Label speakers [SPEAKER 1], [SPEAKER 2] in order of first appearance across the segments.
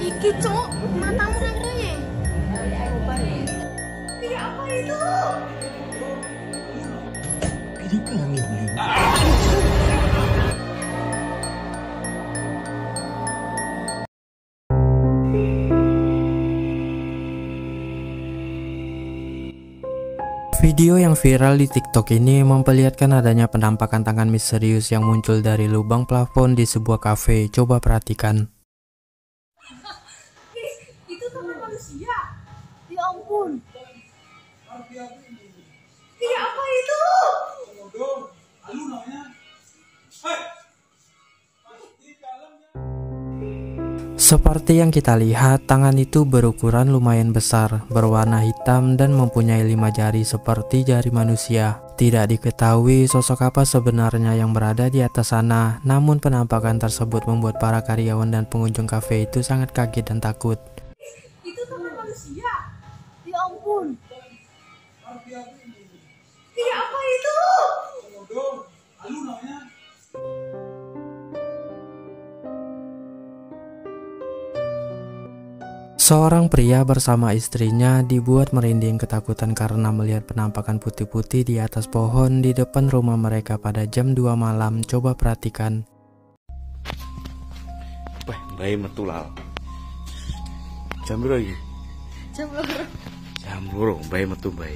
[SPEAKER 1] Iki cok, matamu nangre. Iya apa itu?
[SPEAKER 2] Ini kan yang Video yang viral di TikTok ini memperlihatkan adanya penampakan tangan misterius yang muncul dari lubang plafon di sebuah kafe. Coba perhatikan.
[SPEAKER 1] Itu tangan manusia. Ya ampun. Iya apa itu?
[SPEAKER 2] Seperti yang kita lihat, tangan itu berukuran lumayan besar, berwarna hitam dan mempunyai 5 jari seperti jari manusia. Tidak diketahui sosok apa sebenarnya yang berada di atas sana, namun penampakan tersebut membuat para karyawan dan pengunjung kafe itu sangat kaget dan takut.
[SPEAKER 1] Itu tangan manusia. Ya ampun. Iya apa itu?
[SPEAKER 2] Seorang pria bersama istrinya dibuat merinding ketakutan karena melihat penampakan putih-putih di atas pohon di depan rumah mereka pada jam 2 malam. Coba perhatikan.
[SPEAKER 3] Wah, bayi metulal. Jam berapa lagi? Jam loro, bayi metu bayi.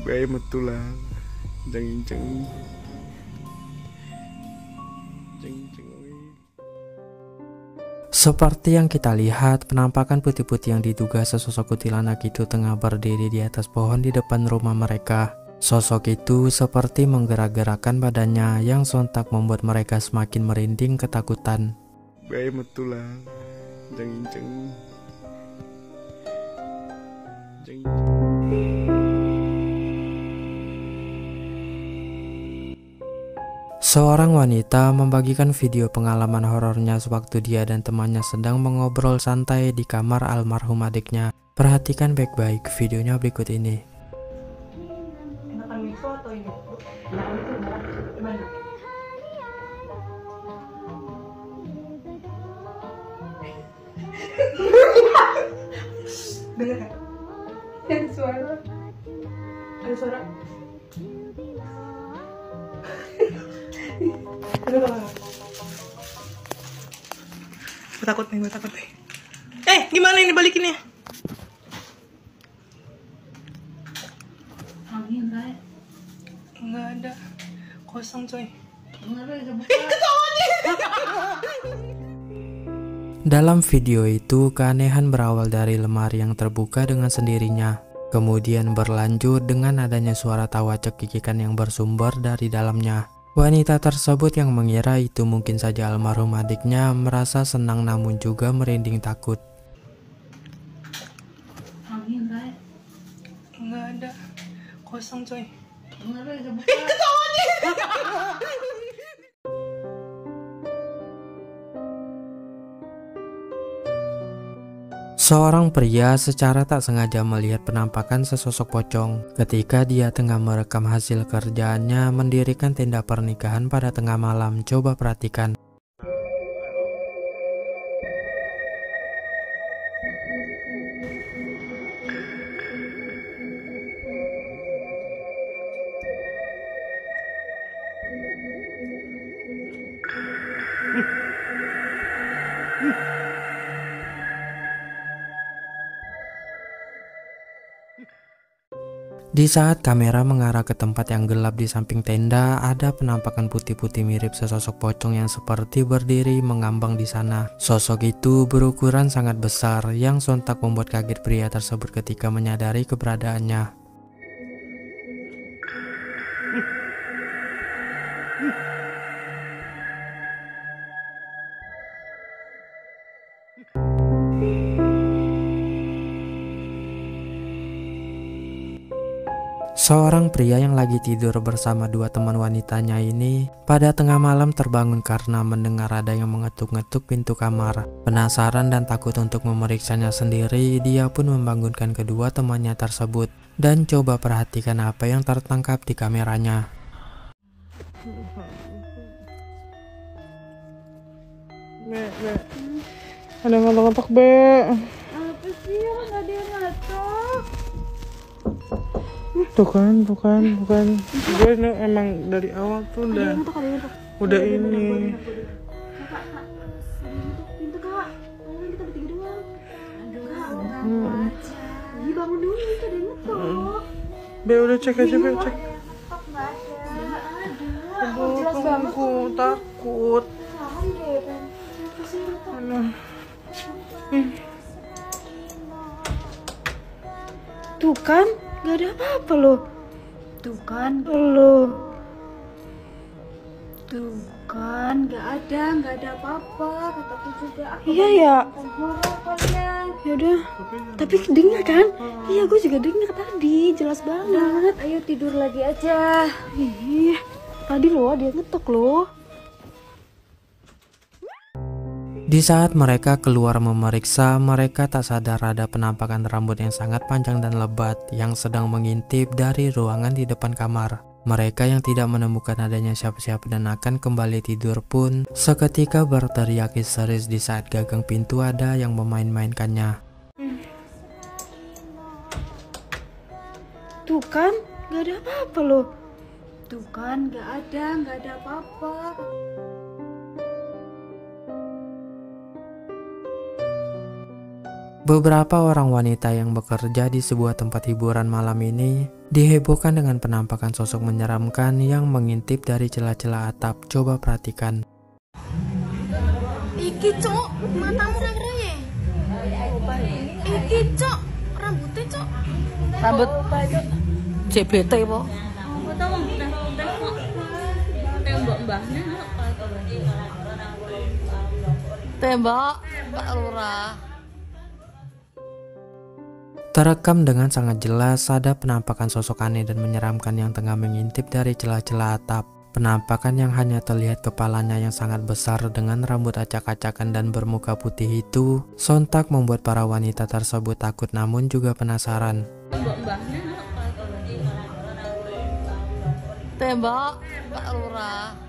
[SPEAKER 3] Bayi metulal. Jeng.
[SPEAKER 2] Seperti yang kita lihat, penampakan putih-putih yang diduga sesosok kuntilanak itu tengah berdiri di atas pohon di depan rumah mereka. Sosok itu seperti menggerak-gerakkan badannya yang sontak membuat mereka semakin merinding ketakutan.
[SPEAKER 3] Bayi metulal. Jeng.
[SPEAKER 2] Seorang wanita membagikan video pengalaman horornya sewaktu dia dan temannya sedang mengobrol santai di kamar almarhum adiknya. Perhatikan baik-baik videonya berikut ini.
[SPEAKER 1] Enakan itu atau ini? Enakan itu gimana? Dengar kan? Ada suara. Gue takut nih. Gimana ini balikinnya?
[SPEAKER 4] Angin kayak
[SPEAKER 1] Enggak ada. Kosong coy.
[SPEAKER 2] Dalam video itu, keanehan berawal dari lemari yang terbuka dengan sendirinya. Kemudian berlanjut dengan adanya suara tawa cekikikan yang bersumber dari dalamnya. Wanita tersebut yang mengira itu mungkin saja almarhum adiknya merasa senang namun juga merinding takut.
[SPEAKER 4] angin kayak
[SPEAKER 1] Enggak ada. Kosong coy.
[SPEAKER 2] Seorang pria secara tak sengaja melihat penampakan sesosok pocong ketika dia tengah merekam hasil kerjaannya mendirikan tenda pernikahan pada tengah malam. Coba perhatikan. Di saat kamera mengarah ke tempat yang gelap di samping tenda, ada penampakan putih-putih mirip sesosok pocong yang seperti berdiri mengambang di sana. Sosok itu berukuran sangat besar yang sontak membuat kaget pria tersebut ketika menyadari keberadaannya. Seorang pria yang lagi tidur bersama dua teman wanitanya ini pada tengah malam terbangun karena mendengar ada yang mengetuk-ngetuk pintu kamar. Penasaran dan takut untuk memeriksanya sendiri, dia pun membangunkan kedua temannya tersebut dan coba perhatikan apa yang tertangkap di kameranya.
[SPEAKER 5] Ada ngetok-ngetok, Be.
[SPEAKER 4] Apa sih? Nggak ada yang ngatok.
[SPEAKER 5] Tuh kan. Gue emang dari awal tuh udah ini.
[SPEAKER 4] Pintu kak. Kita bertiga doang. Aduh, Ih, bangun dulu, itu ada yang ngetok.
[SPEAKER 5] Be, udah cek aja, Be, cek.
[SPEAKER 4] Nggak ada.
[SPEAKER 5] Aduh, tunggu, takut. Aduh.
[SPEAKER 4] Tuh kan, nggak ada apa-apa loh. Tuh kan, lo. Tuh kan, nggak ada apa-apa. Kataku juga. Iya ya. Ya udah. Tapi dengar kan? Iya, gue juga dengar tadi, jelas banget. Ayo tidur lagi aja. Ih, tadi loh dia ngetok loh.
[SPEAKER 2] Di saat mereka keluar memeriksa, mereka tak sadar ada penampakan rambut yang sangat panjang dan lebat yang sedang mengintip dari ruangan di depan kamar. Mereka yang tidak menemukan adanya siapa-siapa dan akan kembali tidur pun seketika berteriak histeris di saat gagang pintu ada yang memain-mainkannya.
[SPEAKER 4] Tuh kan, nggak ada apa-apa loh. Tuh kan, nggak ada apa-apa.
[SPEAKER 2] Beberapa orang wanita yang bekerja di sebuah tempat hiburan malam ini dihebohkan dengan penampakan sosok menyeramkan yang mengintip dari celah-celah atap. Coba perhatikan.
[SPEAKER 6] Iki cok, matamu rere. Iki cok, rambutnya cok.
[SPEAKER 7] Rambut JBT po.
[SPEAKER 6] Tembok mbahnya.
[SPEAKER 7] Tembok Pak Lurah.
[SPEAKER 2] Terekam dengan sangat jelas ada penampakan sosok aneh dan menyeramkan yang tengah mengintip dari celah-celah atap. Penampakan yang hanya terlihat kepalanya yang sangat besar dengan rambut acak-acakan dan bermuka putih itu sontak membuat para wanita tersebut takut namun juga penasaran.
[SPEAKER 6] Tembok mbahnya.
[SPEAKER 7] Tembok Pak Lurah.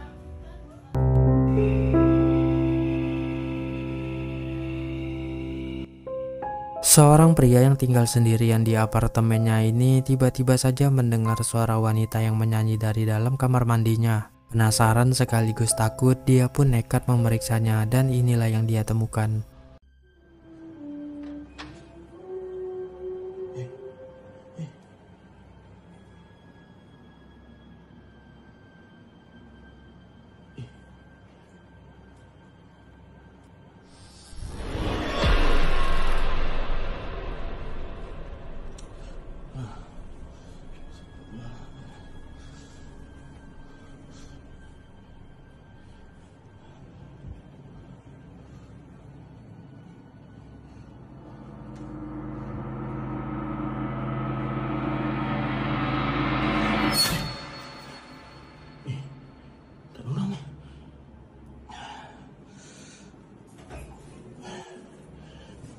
[SPEAKER 2] Seorang pria yang tinggal sendirian di apartemennya ini tiba-tiba saja mendengar suara wanita yang menyanyi dari dalam kamar mandinya. Penasaran sekaligus takut, dia pun nekat memeriksanya dan inilah yang dia temukan.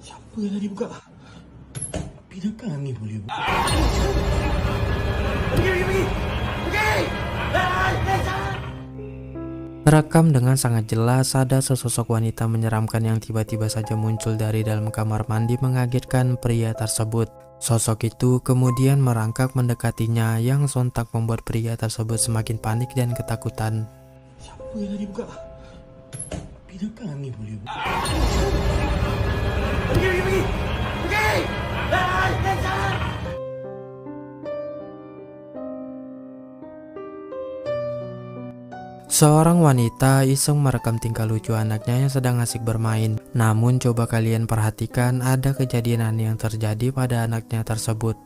[SPEAKER 3] Siapa yang tadi buka? Pindah kami boleh buka.
[SPEAKER 2] Terekam dengan sangat jelas ada sesosok wanita menyeramkan yang tiba-tiba saja muncul dari dalam kamar mandi mengagetkan pria tersebut. Sosok itu kemudian merangkak mendekatinya yang sontak membuat pria tersebut semakin panik dan ketakutan.
[SPEAKER 3] Siapa yang tadi buka? Pindah kami boleh buka.
[SPEAKER 2] Seorang wanita iseng merekam tingkah lucu anaknya yang sedang asik bermain. Namun coba kalian perhatikan ada kejadian aneh yang terjadi pada anaknya tersebut.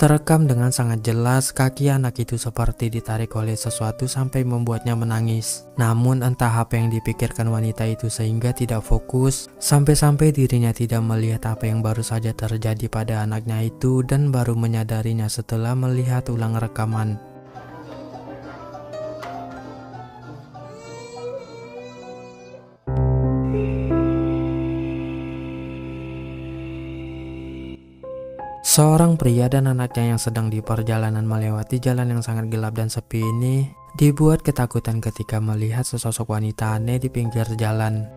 [SPEAKER 2] Terekam dengan sangat jelas kaki anak itu seperti ditarik oleh sesuatu sampai membuatnya menangis. Namun entah apa yang dipikirkan wanita itu sehingga tidak fokus, sampai-sampai dirinya tidak melihat apa yang baru saja terjadi pada anaknya itu dan baru menyadarinya setelah melihat ulang rekaman. Seorang pria dan anaknya yang sedang di perjalanan melewati jalan yang sangat gelap dan sepi ini dibuat ketakutan ketika melihat sesosok wanita aneh di pinggir jalan.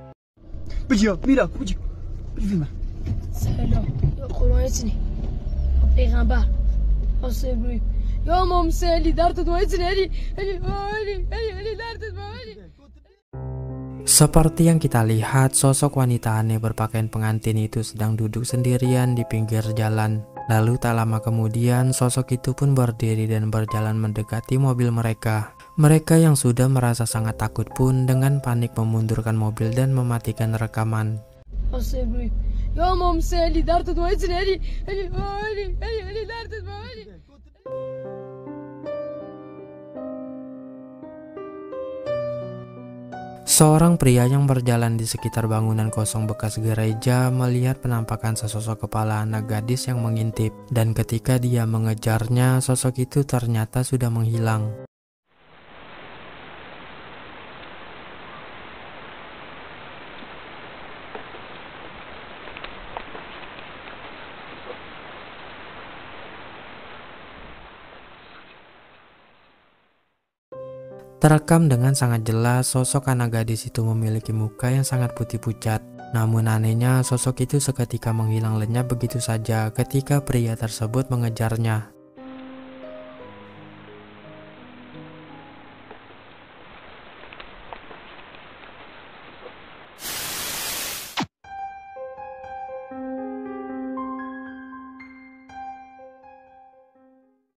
[SPEAKER 2] Seperti yang kita lihat, sosok wanita aneh berpakaian pengantin itu sedang duduk sendirian di pinggir jalan. Lalu tak lama kemudian sosok itu pun berdiri dan berjalan mendekati mobil mereka. Mereka yang sudah merasa sangat takut pun dengan panik memundurkan mobil dan mematikan rekaman. Seorang pria yang berjalan di sekitar bangunan kosong bekas gereja melihat penampakan sesosok kepala anak gadis yang mengintip, dan ketika dia mengejarnya, sosok itu ternyata sudah menghilang. Terekam dengan sangat jelas sosok anak gadis itu memiliki muka yang sangat putih pucat. Namun anehnya sosok itu seketika menghilang lenyap begitu saja ketika pria tersebut mengejarnya.